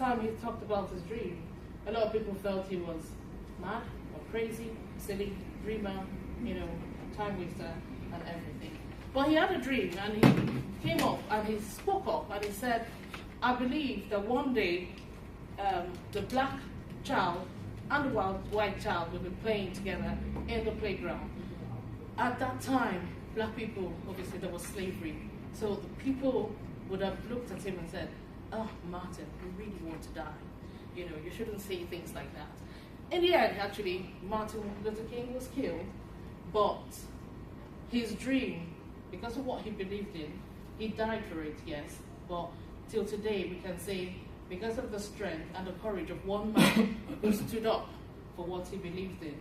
time he talked about his dream, a lot of people felt he was mad or crazy, silly, dreamer, time waster and everything. But he had a dream, and he came up and he spoke up and he said, I believe that one day the black child and the white child will be playing together in the playground. At that time, black people, obviously there was slavery, so the people would have looked at him and said, oh, Martin, you really want to die. You shouldn't say things like that. In the end, actually, Martin Luther King was killed, but his dream, because of what he believed in, he died for it, yes, but till today we can say, because of the strength and the courage of one man who stood up for what he believed in,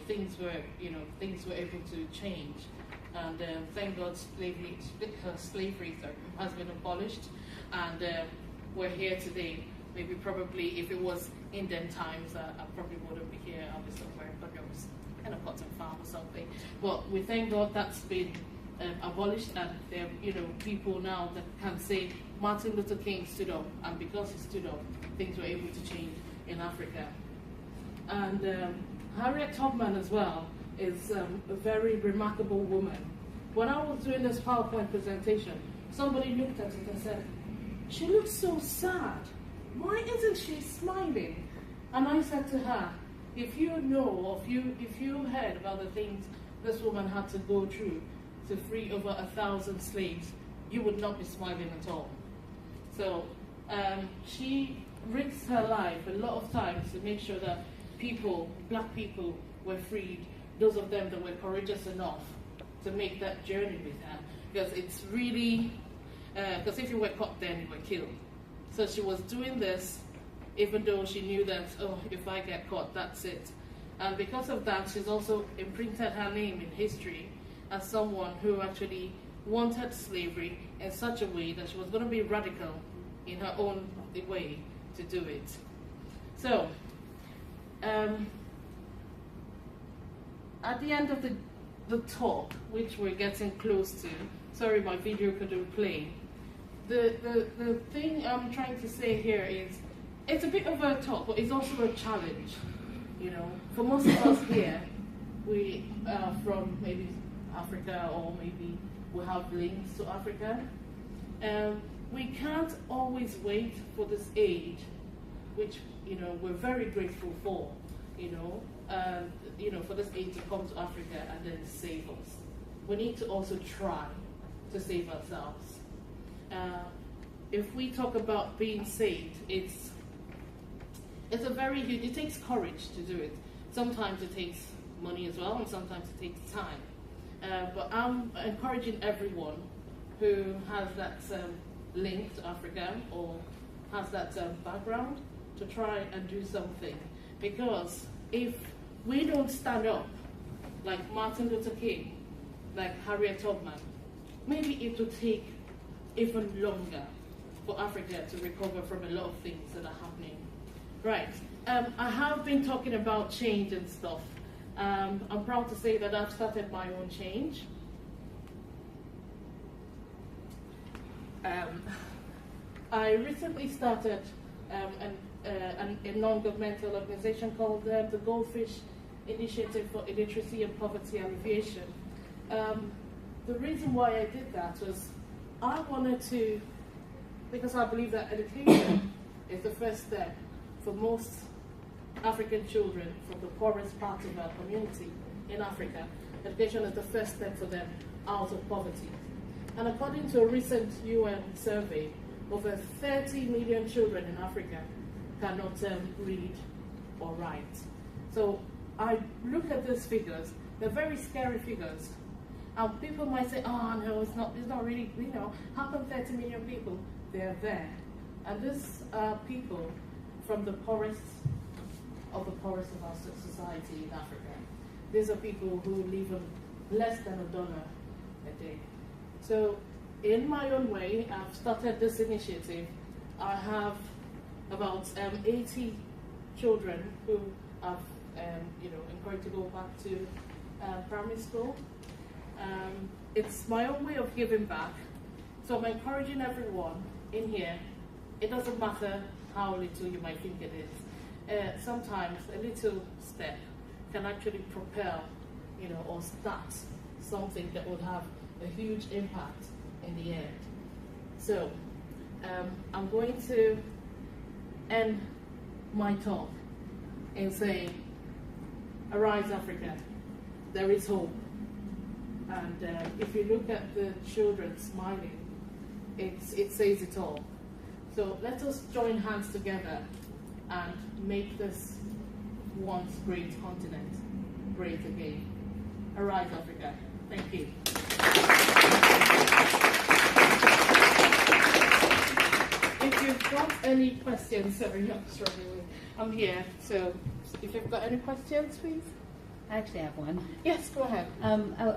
things were able to change. And thank God slavery has been abolished, and we're here today. Maybe probably if it was in them times, I probably wouldn't be here. I'll be somewhere, probably I was in a cotton farm or something. But we thank God that's been abolished, and there are people now that can say Martin Luther King stood up, and because he stood up, things were able to change in Africa. And Harriet Tubman as well is a very remarkable woman. When I was doing this PowerPoint presentation, somebody looked at it and said, she looks so sad. Why isn't she smiling? And I said to her, if you know, or if you heard about the things this woman had to go through to free over 1,000 slaves, you would not be smiling at all. So she risked her life a lot of times to make sure that black people were freed, those of them that were courageous enough to make that journey with her. Because it's really, because if you were caught then you were killed. So she was doing this even though she knew that, oh, if I get caught, that's it. And because of that, she's also imprinted her name in history as someone who actually wanted slavery in such a way that she was going to be radical in her own way to do it. So, at the end of the talk, which we're getting close to, sorry my video couldn't play, the thing I'm trying to say here is, it's a bit of a talk, but it's also a challenge. For most of us here, we are from maybe Africa, or maybe we have links to Africa. We can't always wait for this aid, which we're very grateful for. For this aid to come to Africa and then save us. We need to also try to save ourselves. If we talk about being saved, it takes courage to do it. Sometimes it takes money as well, and sometimes it takes time. But I'm encouraging everyone who has that link to Africa or has that background to try and do something. Because if we don't stand up like Martin Luther King, like Harriet Tubman, maybe it will take even longer for Africa to recover from a lot of things that are happening. Right, I have been talking about change and stuff. I'm proud to say that I've started my own change. I recently started a non-governmental organization called the Goldfish Initiative for Illiteracy and Poverty Alleviation. The reason why I did that was I wanted to, because I believe that education is the first step for most African children from the poorest part of our community in Africa. Education is the first step for them out of poverty. And according to a recent UN survey, over 30 million children in Africa cannot read or write. So I look at these figures, they're very scary figures. And people might say, oh no, it's not really, how come 30 million people? They're there. And these are people from the poorest of our society in Africa. These are people who live on less than $1 a day. So in my own way, I've started this initiative. I have about 80 children who I've encouraged to go back to primary school. It's my own way of giving back. So I'm encouraging everyone in here, it doesn't matter how little you might think it is. Sometimes a little step can actually propel, or start something that would have a huge impact in the end. So I'm going to end my talk in saying, arise Africa, there is hope. And if you look at the children smiling, it says it all. So let us join hands together and make this once great continent great again. Arise Africa. Thank you. If you've got any questions, sorry, I'm here. So if you've got any questions, please. I actually have one. Yes, go ahead. I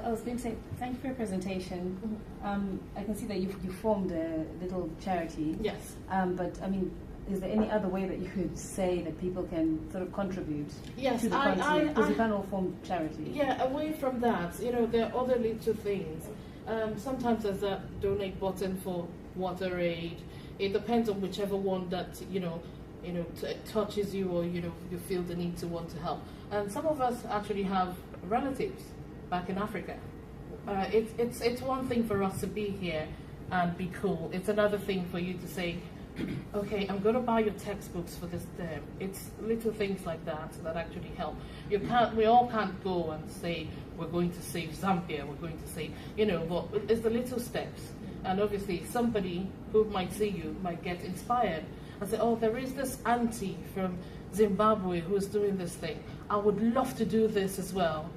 was going to say, thank you for your presentation. I can see that you formed a little charity. Yes. But I mean, is there any other way that you could say that people can sort of contribute yes, to the continent? Because you can't all form charity. Yeah, away from that, there are other little things. Sometimes there's a donate button for water aid. It depends on whichever one that touches you, or you feel the need to want to help. And some of us actually have relatives back in Africa. It's one thing for us to be here and be cool. It's another thing for you to say, okay, I'm going to buy your textbooks for this term. It's little things like that that actually help. We all can't go and say we're going to save Zambia, we're going to save, but it's the little steps. And obviously somebody who might see you might get inspired and say, oh, there is this auntie from Zimbabwe who's doing this thing. I would love to do this as well,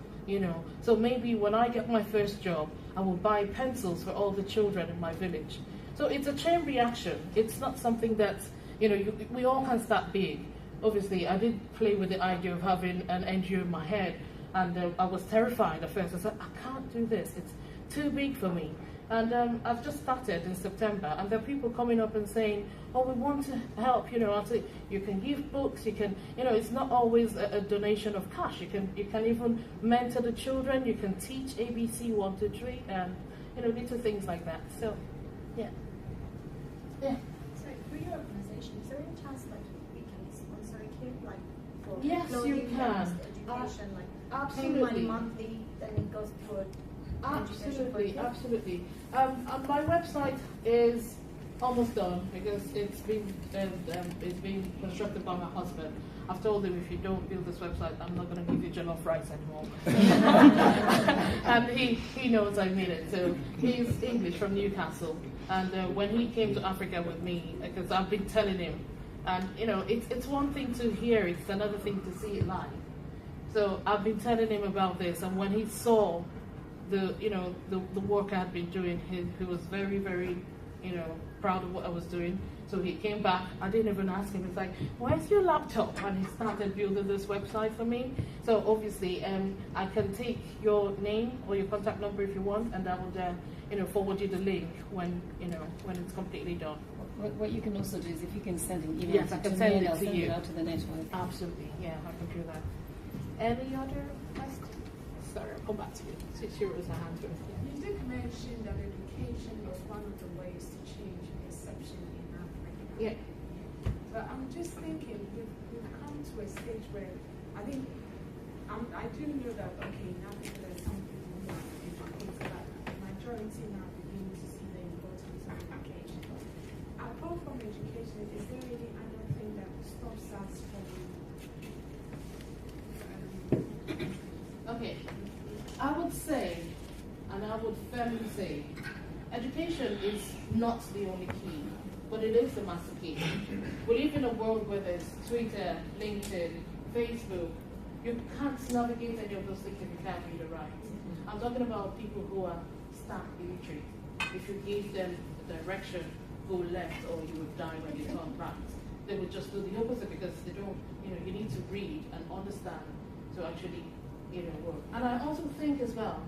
So maybe when I get my first job, I will buy pencils for all the children in my village. So it's a chain reaction. It's not something that, we all can start big. Obviously, I did play with the idea of having an NGO in my head, and I was terrified at first. I said, I can't do this. It's too big for me. And I've just started in September, and there are people coming up and saying, oh, we want to help, I'll say, you can give books, you can, it's not always a donation of cash. You can even mentor the children, you can teach ABC 1, 2, 3, and, little things like that. So, yeah. Yeah. So, for your organization, is there any chance, we can sponsor a kid, for yes, clothing, you can. Education, absolutely. paying money monthly, then it goes toward absolutely, absolutely. My website is almost done because it's being constructed by my husband. I've told him, if you don't build this website, I'm not going to give you jollof rice anymore. And he knows I mean it. So he's English from Newcastle, and when he came to Africa with me, because I've been telling him, and it's one thing to hear, it's another thing to see it live. So I've been telling him about this, and when he saw the work I had been doing, he was very, very, proud of what I was doing. So he came back. I didn't even ask him. He's like, "Where's your laptop?" And he started building this website for me. So obviously, I can take your name or your contact number if you want, and I would, forward you the link when it's completely done. What you can also do is, if you can send an email yes, I can send it to you. It out to the network. Absolutely, yeah, I can do that. Any other questions? Sorry, I'll come back to you. Since you raised your hand first. You did mention that education was one of the ways to change perception in Africa. Yeah. But I'm just thinking, we've come to a stage where I think I do know that in Africa there's some people who are educated, but the majority now begin to see the importance of education. Apart from education, is there any other thing that stops us from Okay, I would say, and I would firmly say, education is not the only key, but it is the master key. We live in a world where there's Twitter, LinkedIn, Facebook. You can't navigate any of those things if you can't read or write. I'm talking about people who are stark illiterate. If you gave them the direction, go left or you would die when you turn right, they would just do the opposite because they don't, you need to read and understand to actually work. And I also think as well,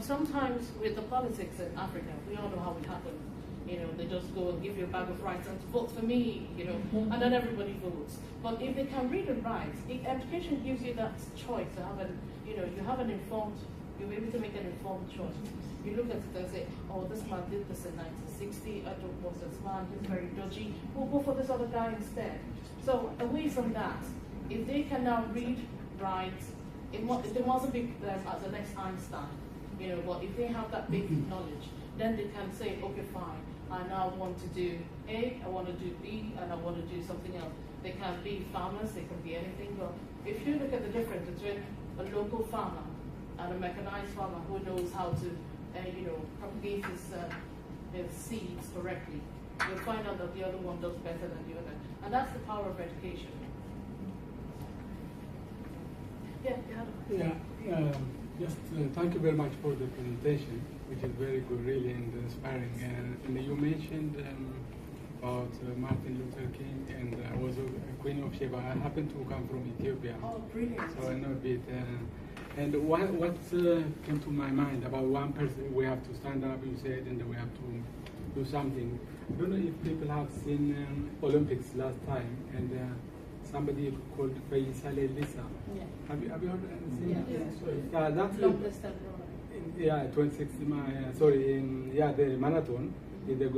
sometimes with the politics in Africa, we all know how it happens. They just go and give you a bag of rice and vote for me, and then everybody votes. But if they can read and write, education gives you that choice to have you have an informed You'll be able to make an informed choice. You look at it and say, oh, this man did this in 1960. I don't want this man. He's very dodgy. We'll go for this other guy instead. So away from that, if they can now read, write, they mustn't be as the next Einstein, but if they have that basic knowledge, then they can say, okay, fine, I now want to do A, I want to do B, and I want to do something else. They can be farmers, they can be anything, but if you look at the difference between a local farmer and a mechanized farmer who knows how to, propagate his seeds correctly, you'll find out that the other one does better than the other. And that's the power of education. Just thank you very much for the presentation, which is very good, really, and inspiring. And you mentioned about Martin Luther King, and I was a Queen of Sheba. I happen to come from Ethiopia. Oh, brilliant. So I know a bit. And what came to my mind about one person, we have to stand up, you said, and we have to do something. I don't know if people have seen Olympics last time, and somebody called Faisal Lisa. Yeah. Have you heard seen Yeah. it? Yeah, that's Long distance yeah, 2060 the marathon is the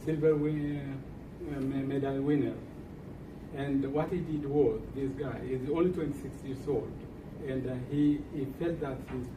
silver medal winner. And what he did was, this guy is only 26 years old, and he felt that his